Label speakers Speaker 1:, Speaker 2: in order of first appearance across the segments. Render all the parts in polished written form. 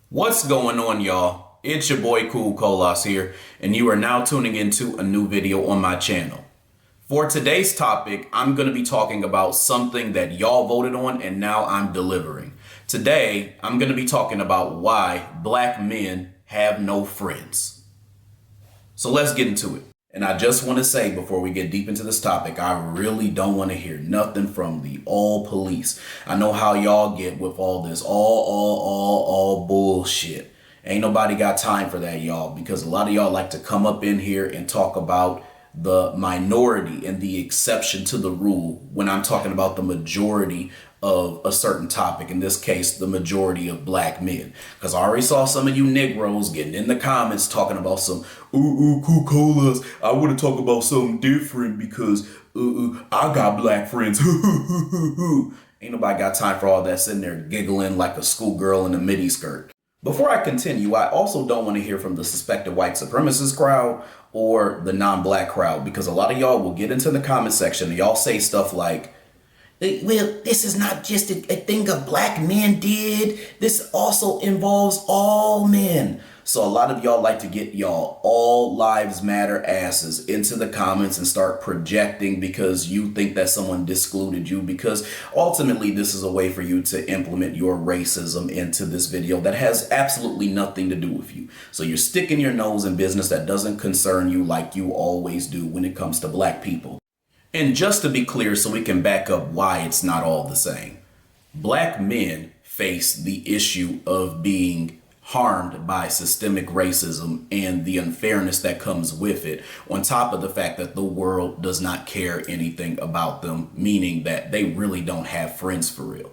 Speaker 1: What's going on, y'all? It's your boy Cool Colas here, and you are now tuning into a new video on my channel. For today's topic, I'm going to be talking about something that y'all voted on and now I'm delivering. Today, I'm going to be talking about why black men have no friends. So let's get into it. And I just want to say before we get deep into this topic, I really don't want to hear nothing from the all police. I know how y'all get with all this all bullshit. Ain't nobody got time for that, y'all, because a lot of y'all like to come up in here and talk about the minority and the exception to the rule when I'm talking about the majority of a certain topic, in this case, the majority of black men. Because I already saw some of you Negroes getting in the comments talking about some, cool colas. I want to talk about something different because, I got black friends. Ain't nobody got time for all that, sitting there giggling like a schoolgirl in a midi skirt. Before I continue, I also don't want to hear from the suspected white supremacist crowd or the non-black crowd, because a lot of y'all will get into the comment section and y'all say stuff like, well, this is not just a thing of black men did. This also involves all men. So a lot of y'all like to get y'all all lives matter asses into the comments and start projecting because you think that someone discluded you, because ultimately this is a way for you to implement your racism into this video that has absolutely nothing to do with you. So you're sticking your nose in business that doesn't concern you like you always do when it comes to black people. And just to be clear, so we can back up why it's not all the same. Black men face the issue of being harmed by systemic racism and the unfairness that comes with it, on top of the fact that the world does not care anything about them, meaning that they really don't have friends for real.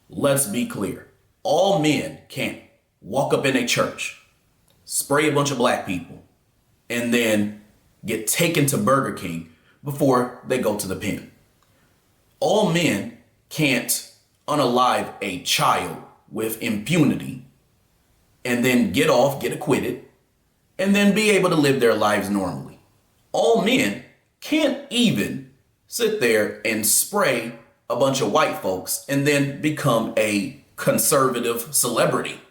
Speaker 1: Let's be clear. All men can't walk up in a church, spray a bunch of black people, and then get taken to Burger King before they go to the pen. All men can't unalive a child with impunity and then get off, get acquitted, and then be able to live their lives normally. All men can't even sit there and spray a bunch of white folks and then become a conservative celebrity.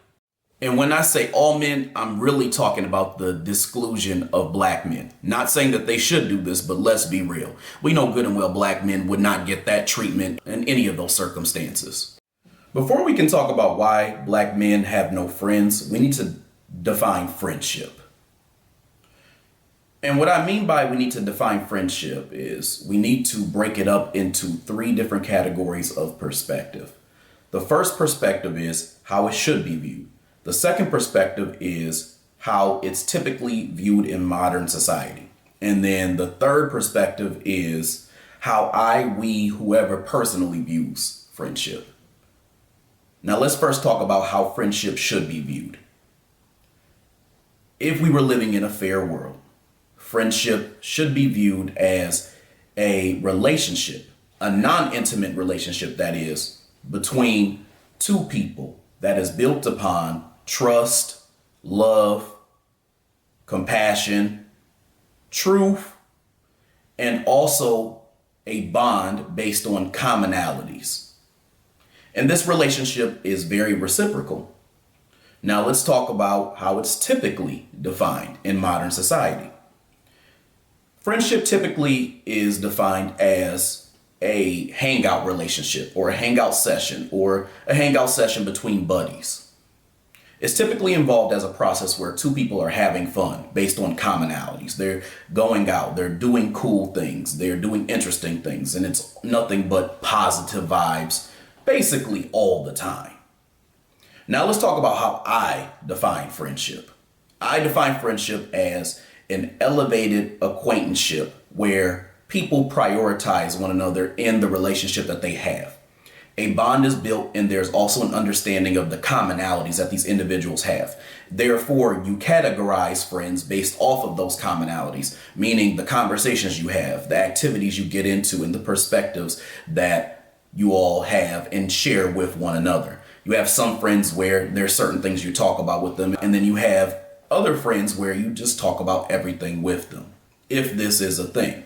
Speaker 1: And when I say all men, I'm really talking about the disclusion of black men. Not saying that they should do this, but let's be real. We know good and well black men would not get that treatment in any of those circumstances. Before we can talk about why black men have no friends, we need to define friendship. And what I mean by we need to define friendship is we need to break it up into three different categories of perspective. The first perspective is how it should be viewed. The second perspective is how it's typically viewed in modern society. And then the third perspective is how whoever personally views friendship. Now let's first talk about how friendship should be viewed. If we were living in a fair world, friendship should be viewed as a relationship, a non-intimate relationship, that is, between two people that is built upon trust, love, compassion, truth, and also a bond based on commonalities. And this relationship is very reciprocal. Now let's talk about how it's typically defined in modern society. Friendship typically is defined as a hangout relationship or a hangout session between buddies. It's typically involved as a process where two people are having fun based on commonalities. They're going out, they're doing cool things, they're doing interesting things, and it's nothing but positive vibes basically all the time. Now let's talk about how I define friendship. I define friendship as an elevated acquaintanceship where people prioritize one another in the relationship that they have. A bond is built and there's also an understanding of the commonalities that these individuals have. Therefore, you categorize friends based off of those commonalities, meaning the conversations you have, the activities you get into, and the perspectives that you all have and share with one another. You have some friends where there's certain things you talk about with them, and then you have other friends where you just talk about everything with them, if this is a thing.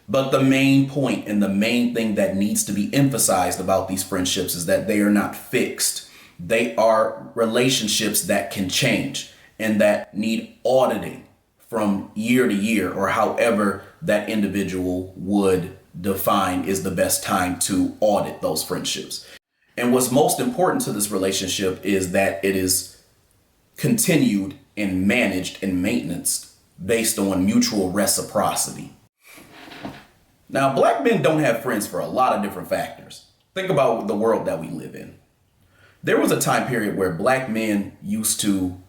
Speaker 1: But the main point and the main thing that needs to be emphasized about these friendships is that they are not fixed. They are relationships that can change and that need auditing from year to year, or however that individual would define is the best time to audit those friendships. And what's most important to this relationship is that it is continued and managed and maintenance based on mutual reciprocity. Now, black men don't have friends for a lot of different factors. Think about the world that we live in. There was a time period where black men used to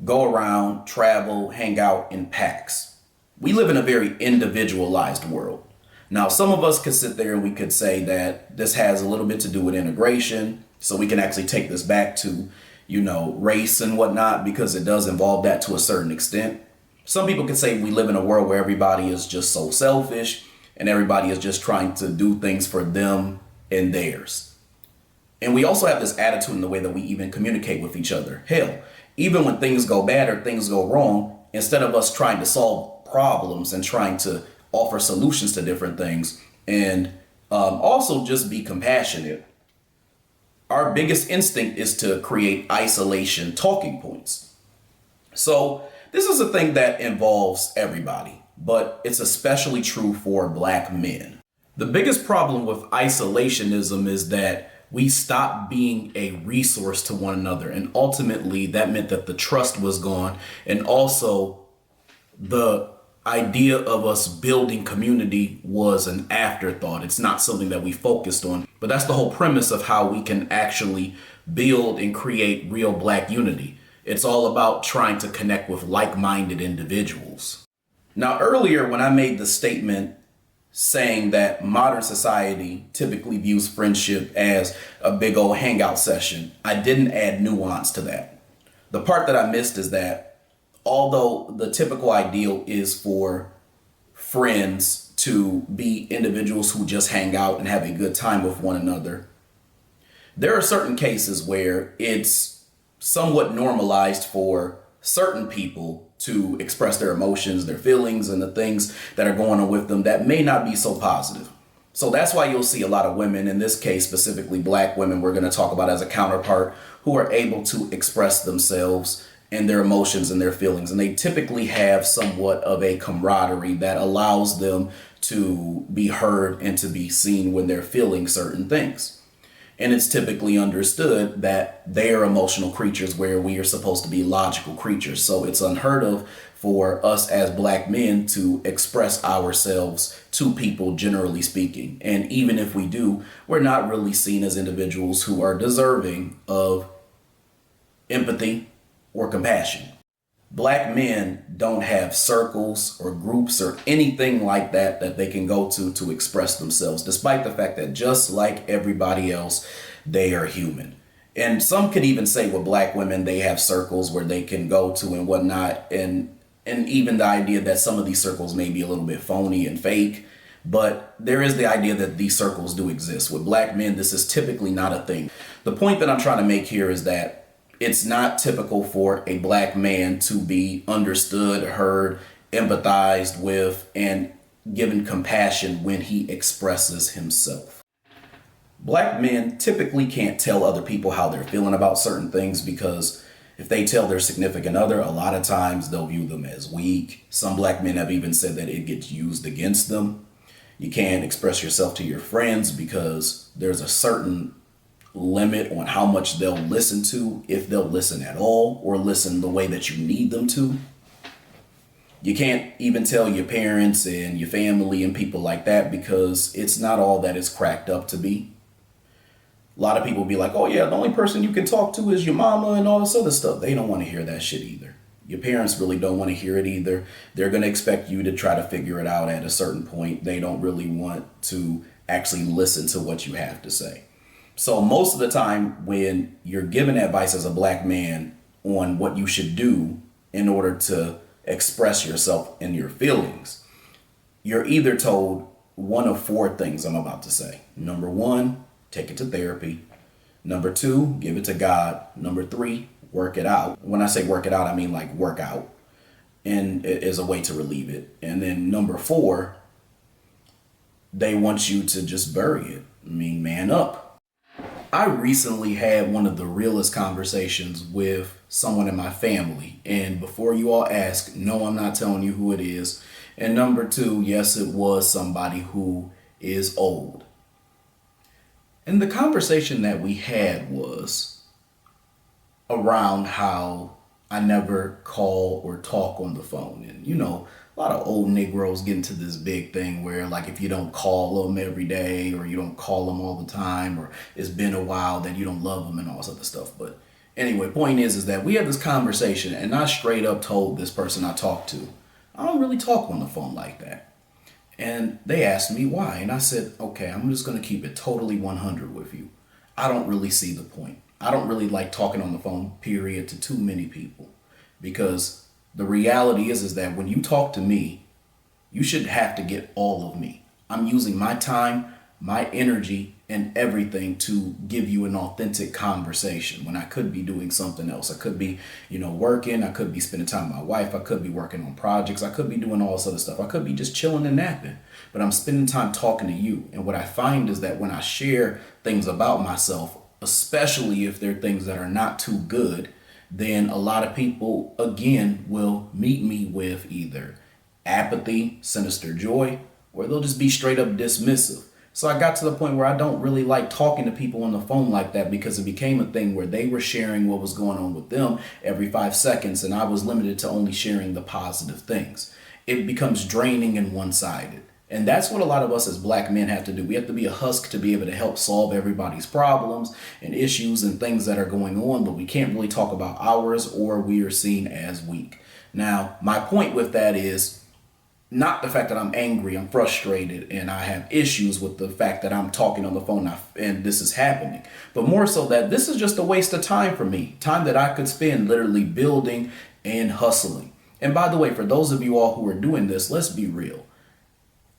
Speaker 1: go around, travel, hang out in packs. We live in a very individualized world. Now, some of us could sit there and we could say that this has a little bit to do with integration. So we can actually take this back to, race and whatnot, because it does involve that to a certain extent. Some people could say we live in a world where everybody is just so selfish and everybody is just trying to do things for them and theirs. And we also have this attitude in the way that we even communicate with each other. Hell, even when things go bad or things go wrong, instead of us trying to solve problems and trying to offer solutions to different things and also just be compassionate, our biggest instinct is to create isolation talking points. So this is a thing that involves everybody, but it's especially true for black men. The biggest problem with isolationism is that we stopped being a resource to one another. And ultimately, that meant that the trust was gone. And also, the idea of us building community was an afterthought. It's not something that we focused on. But that's the whole premise of how we can actually build and create real black unity. It's all about trying to connect with like-minded individuals. Now, earlier when I made the statement saying that modern society typically views friendship as a big old hangout session, I didn't add nuance to that. The part that I missed is that although the typical ideal is for friends to be individuals who just hang out and have a good time with one another, there are certain cases where it's somewhat normalized for certain people to express their emotions, their feelings, and the things that are going on with them that may not be so positive. So that's why you'll see a lot of women, in this case specifically black women, we're going to talk about as a counterpart, who are able to express themselves and their emotions and their feelings. And they typically have somewhat of a camaraderie that allows them to be heard and to be seen when they're feeling certain things. And it's typically understood that they are emotional creatures where we are supposed to be logical creatures. So it's unheard of for us as black men to express ourselves to people, generally speaking. And even if we do, we're not really seen as individuals who are deserving of empathy or compassion. Black men don't have circles or groups or anything like that that they can go to express themselves, despite the fact that just like everybody else, they are human. And some could even say with black women, they have circles where they can go to and whatnot. And even the idea that some of these circles may be a little bit phony and fake, but there is the idea that these circles do exist. With black men, this is typically not a thing. The point that I'm trying to make here is that it's not typical for a black man to be understood, heard, empathized with, and given compassion when he expresses himself. Black men typically can't tell other people how they're feeling about certain things because if they tell their significant other, a lot of times they'll view them as weak. Some black men have even said that it gets used against them. You can't express yourself to your friends because there's a certain limit on how much they'll listen to, if they'll listen at all, or listen the way that you need them to. You can't even tell your parents and your family and people like that because it's not all that it's cracked up to be. A lot of people be like, oh yeah, the only person you can talk to is your mama and all this other stuff. They don't want to hear that shit either. Your parents really don't want to hear it either. They're going to expect you to try to figure it out at a certain point. They don't really want to actually listen to what you have to say. So most of the time when you're given advice as a black man on what you should do in order to express yourself and your feelings, you're either told one of four things I'm about to say. Number one, take it to therapy. Number two, give it to God. Number three, work it out. When I say work it out, I mean like work out, and it is a way to relieve it. And then number four, they want you to just bury it. I mean, man up. I recently had one of the realest conversations with someone in my family. And before you all ask, no, I'm not telling you who it is. And number two, yes, it was somebody who is old. And the conversation that we had was around how I never call or talk on the phone. And, a lot of old Negroes get into this big thing where, like, if you don't call them every day or you don't call them all the time or it's been a while, that you don't love them and all this other stuff. But anyway, point is that we had this conversation and I straight up told this person I talked to, I don't really talk on the phone like that. And they asked me why. And I said, okay, I'm just going to keep it totally 100 with you. I don't really see the point. I don't really like talking on the phone, period, to too many people. Because the reality is that when you talk to me, you should have to get all of me. I'm using my time, my energy, and everything to give you an authentic conversation when I could be doing something else. I could be, working. I could be spending time with my wife. I could be working on projects. I could be doing all this other stuff. I could be just chilling and napping. But I'm spending time talking to you. And what I find is that when I share things about myself, especially if they're things that are not too good, then a lot of people, again, will meet me with either apathy, sinister joy, or they'll just be straight up dismissive. So I got to the point where I don't really like talking to people on the phone like that, because it became a thing where they were sharing what was going on with them every 5 seconds, and I was limited to only sharing the positive things. It becomes draining and one-sided. And that's what a lot of us as black men have to do. We have to be a husk to be able to help solve everybody's problems and issues and things that are going on, but we can't really talk about ours, or we are seen as weak. Now, my point with that is not the fact that I'm angry, I'm frustrated, and I have issues with the fact that I'm talking on the phone and this is happening, but more so that this is just a waste of time for me, time that I could spend literally building and hustling. And by the way, for those of you all who are doing this, let's be real.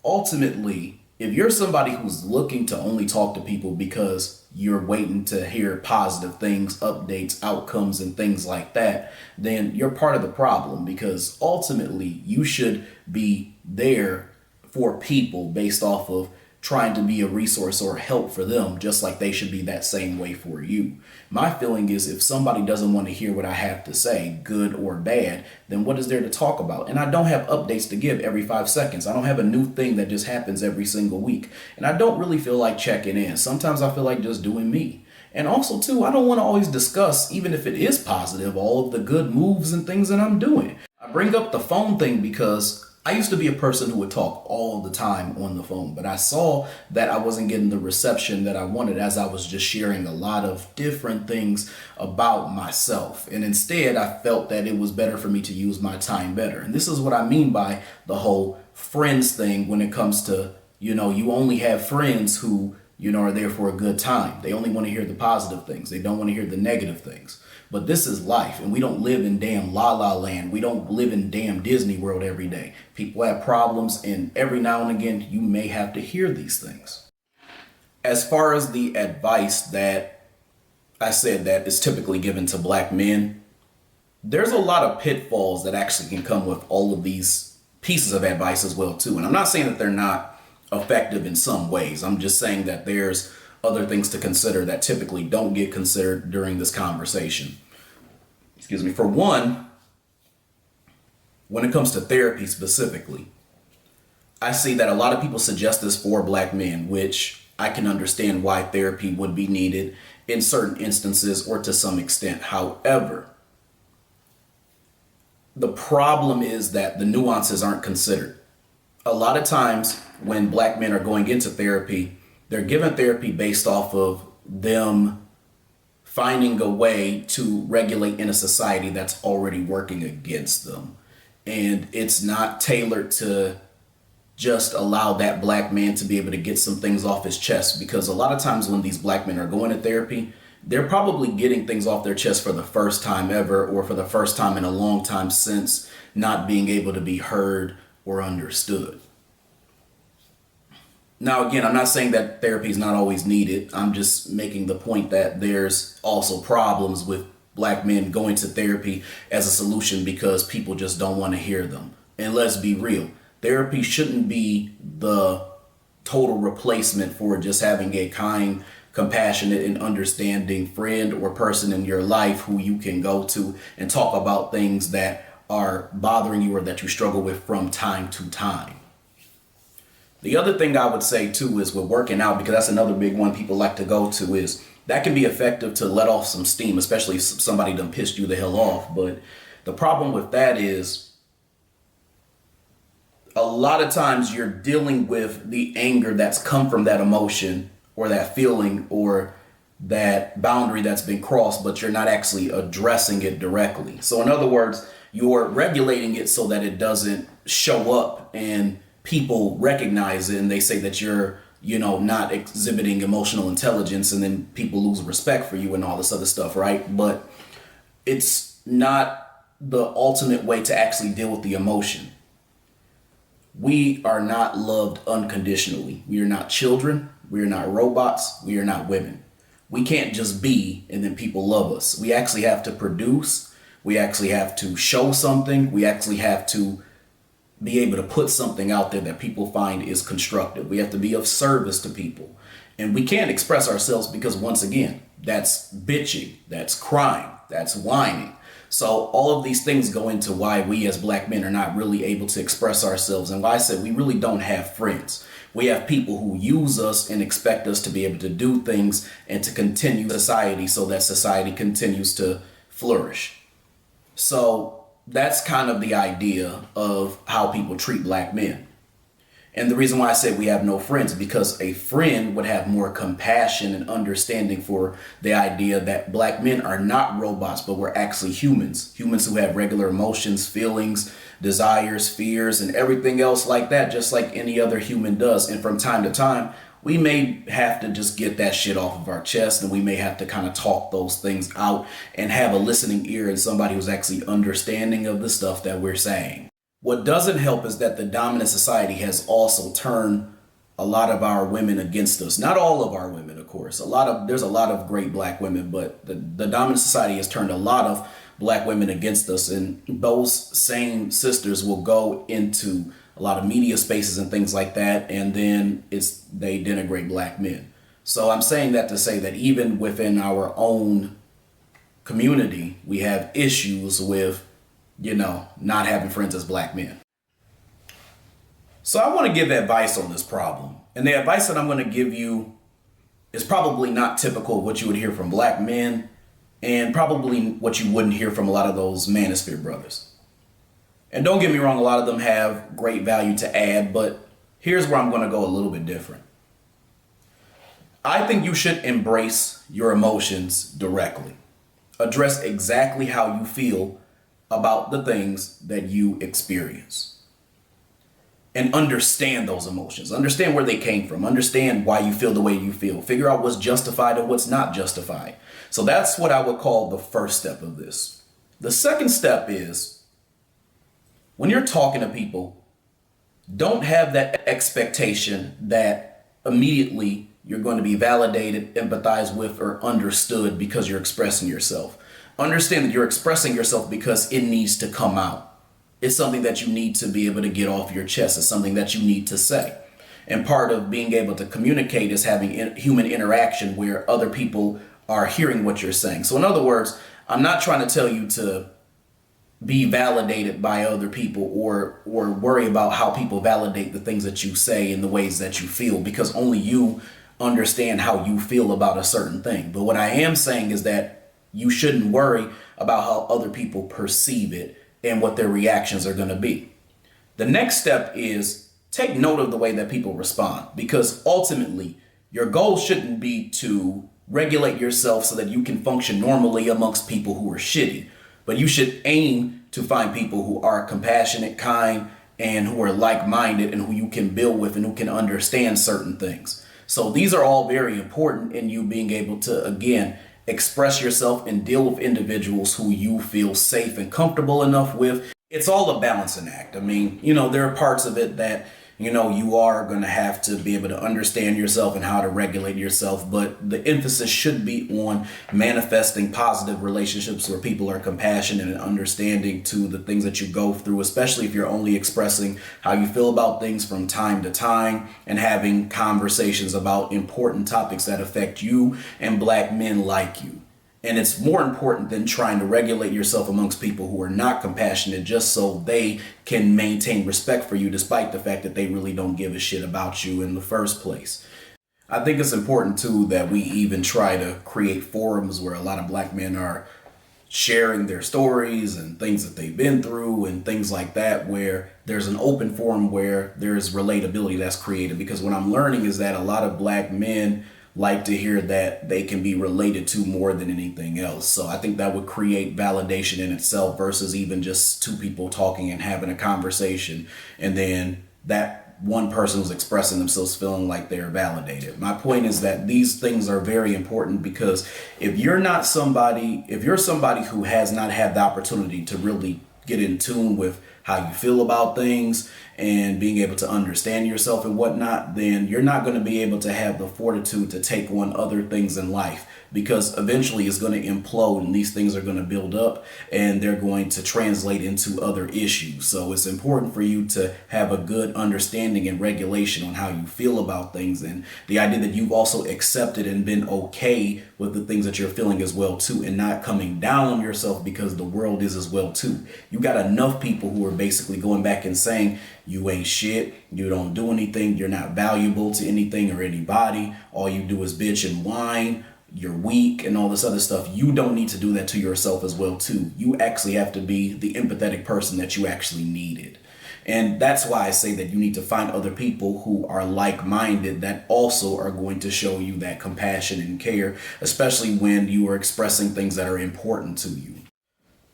Speaker 1: Ultimately, if you're somebody who's looking to only talk to people because you're waiting to hear positive things, updates, outcomes, and things like that, then you're part of the problem, because ultimately you should be there for people based off of trying to be a resource or help for them, just like they should be that same way for you. My feeling is if somebody doesn't want to hear what I have to say, good or bad, then what is there to talk about? And I don't have updates to give every 5 seconds. I don't have a new thing that just happens every single week. And I don't really feel like checking in. Sometimes I feel like just doing me. And also, too, I don't want to always discuss, even if it is positive, all of the good moves and things that I'm doing. I bring up the phone thing because I used to be a person who would talk all the time on the phone, but I saw that I wasn't getting the reception that I wanted, as I was just sharing a lot of different things about myself. And instead, I felt that it was better for me to use my time better. And this is what I mean by the whole friends thing when it comes to, you only have friends who, are there for a good time. They only want to hear the positive things. They don't want to hear the negative things. But this is life, and we don't live in damn La La Land. We don't live in damn Disney World every day. People have problems, and every now and again, you may have to hear these things. As far as the advice that I said that is typically given to black men, there's a lot of pitfalls that actually can come with all of these pieces of advice as well, too. And I'm not saying that they're not effective in some ways. I'm just saying that there's other things to consider that typically don't get considered during this conversation. Excuse me. For one, when it comes to therapy specifically, I see that a lot of people suggest this for black men, which I can understand why therapy would be needed in certain instances or to some extent. However, the problem is that the nuances aren't considered. A lot of times when black men are going into therapy, they're given therapy based off of them finding a way to regulate in a society that's already working against them. And it's not tailored to just allow that black man to be able to get some things off his chest. Because a lot of times when these black men are going to therapy, they're probably getting things off their chest for the first time ever, or for the first time in a long time since not being able to be heard or understood. Now, again, I'm not saying that therapy is not always needed. I'm just making the point that there's also problems with black men going to therapy as a solution because people just don't want to hear them. And let's be real, therapy shouldn't be the total replacement for just having a kind compassionate and understanding friend or person in your life who you can go to and talk about things that are bothering you or that you struggle with from time to time. The other thing I would say too is with working out, because that's another big one people like to go to, is that can be effective to let off some steam, especially if somebody done pissed you the hell off. But the problem with that is a lot of times you're dealing with the anger that's come from that emotion or that feeling or that boundary that's been crossed, but you're not actually addressing it directly. So in other words, you're regulating it so that it doesn't show up and people recognize it and they say that you're, not exhibiting emotional intelligence, and then people lose respect for you and all this other stuff, right? But it's not the ultimate way to actually deal with the emotion. We are not loved unconditionally. We are not children. We are not robots. We are not women. We can't just be and then people love us. We actually have to produce. We actually have to show something. We actually have to be able to put something out there that people find is constructive. We have to be of service to people. And we can't express ourselves because, once again, that's bitching, that's crying, that's whining. So all of these things go into why we as black men are not really able to express ourselves. And why I said we really don't have friends. We have people who use us and expect us to be able to do things and to continue society so that society continues to flourish. So that's kind of the idea of how people treat black men. And the reason why I say we have no friends, because a friend would have more compassion and understanding for the idea that black men are not robots, but we're actually humans who have regular emotions, feelings, desires, fears, and everything else like that, just like any other human does. And from time to time, we may have to just get that shit off of our chest, and we may have to kind of talk those things out and have a listening ear and somebody who's actually understanding of the stuff that we're saying. What doesn't help is that the dominant society has also turned a lot of our women against us. Not all of our women, of course. There's a lot of great black women, but the dominant society has turned a lot of black women against us, and those same sisters will go into a lot of media spaces and things like that, and then they denigrate black men. So I'm saying that to say that even within our own community, we have issues with, not having friends as black men. So I want to give advice on this problem. And the advice that I'm going to give you is probably not typical of what you would hear from black men, and probably what you wouldn't hear from a lot of those manosphere brothers. And don't get me wrong, a lot of them have great value to add, but here's where I'm going to go a little bit different. I think you should embrace your emotions directly. Address exactly how you feel about the things that you experience. And understand those emotions. Understand where they came from. Understand why you feel the way you feel. Figure out what's justified and what's not justified. So that's what I would call the first step of this. The second step is, when you're talking to people, don't have that expectation that immediately you're going to be validated, empathized with, or understood because you're expressing yourself. Understand that you're expressing yourself because it needs to come out. It's something that you need to be able to get off your chest. It's something that you need to say. And part of being able to communicate is having human interaction where other people are hearing what you're saying. So in other words, I'm not trying to tell you to be validated by other people or worry about how people validate the things that you say in the ways that you feel, because only you understand how you feel about a certain thing. But what I am saying is that you shouldn't worry about how other people perceive it and what their reactions are going to be. The next step is take note of the way that people respond, because ultimately your goal shouldn't be to regulate yourself so that you can function normally amongst people who are shitty. But you should aim to find people who are compassionate, kind, and who are like-minded and who you can build with and who can understand certain things. So these are all very important in you being able to, again, express yourself and deal with individuals who you feel safe and comfortable enough with. It's all a balancing act. I mean, there are parts of it that, you are going to have to be able to understand yourself and how to regulate yourself. But the emphasis should be on manifesting positive relationships where people are compassionate and understanding to the things that you go through, especially if you're only expressing how you feel about things from time to time and having conversations about important topics that affect you and black men like you. And it's more important than trying to regulate yourself amongst people who are not compassionate just so they can maintain respect for you, despite the fact that they really don't give a shit about you in the first place. I think it's important too that we even try to create forums where a lot of black men are sharing their stories and things that they've been through and things like that, where there's an open forum where there's relatability that's created. Because what I'm learning is that a lot of black men like to hear that they can be related to more than anything else. So I think that would create validation in itself versus even just two people talking and having a conversation and then that one person was expressing themselves feeling like they're validated. My point is that these things are very important because if you're somebody who has not had the opportunity to really get in tune with how you feel about things and being able to understand yourself and whatnot, then you're not going to be able to have the fortitude to take on other things in life, because eventually it's going to implode and these things are going to build up and they're going to translate into other issues. So it's important for you to have a good understanding and regulation on how you feel about things, and the idea that you've also accepted and been okay with the things that you're feeling as well too, and not coming down on yourself because the world is as well too. You got enough people who are basically going back and saying you ain't shit, you don't do anything, you're not valuable to anything or anybody, all you do is bitch and whine, you're weak and all this other stuff. You don't need to do that to yourself as well too. You actually have to be the empathetic person that you actually needed. And that's why I say that you need to find other people who are like-minded that also are going to show you that compassion and care, especially when you are expressing things that are important to you.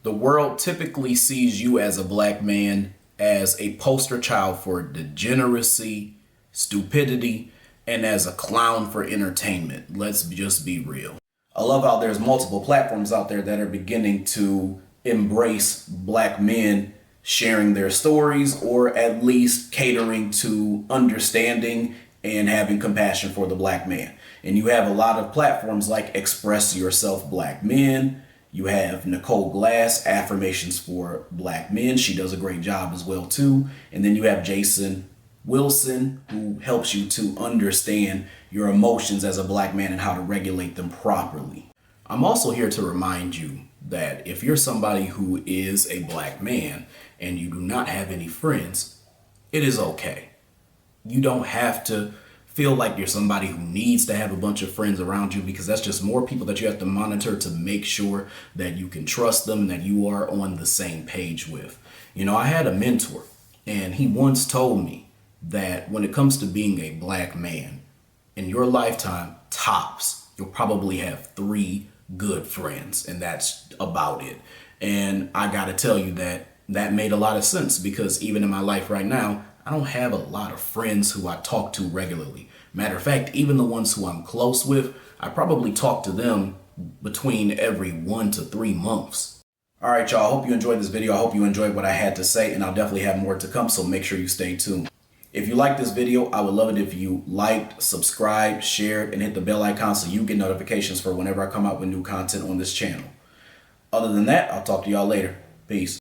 Speaker 1: The world typically sees you as a black man as a poster child for degeneracy, stupidity, and as a clown for entertainment. Let's just be real. I love how there's multiple platforms out there that are beginning to embrace black men sharing their stories, or at least catering to understanding and having compassion for the black man. And you have a lot of platforms like Express Yourself Black Men. You have Nicole Glass, Affirmations for Black Men. She does a great job as well too. And then you have Jason Wilson, who helps you to understand your emotions as a black man and how to regulate them properly. I'm also here to remind you that if you're somebody who is a black man and you do not have any friends, it is okay. You don't have to feel like you're somebody who needs to have a bunch of friends around you, because that's just more people that you have to monitor to make sure that you can trust them and that you are on the same page with. I had a mentor, and he once told me that when it comes to being a black man, in your lifetime, tops, you'll probably have 3 good friends, and that's about it. And I gotta tell you that made a lot of sense, because even in my life right now, I don't have a lot of friends who I talk to regularly. Matter of fact, even the ones who I'm close with, I probably talk to them between every 1 to 3 months. All right, y'all, I hope you enjoyed this video. I hope you enjoyed what I had to say, and I'll definitely have more to come, so make sure you stay tuned. If you like this video, I would love it if you liked, subscribed, shared, and hit the bell icon so you get notifications for whenever I come out with new content on this channel. Other than that, I'll talk to y'all later. Peace.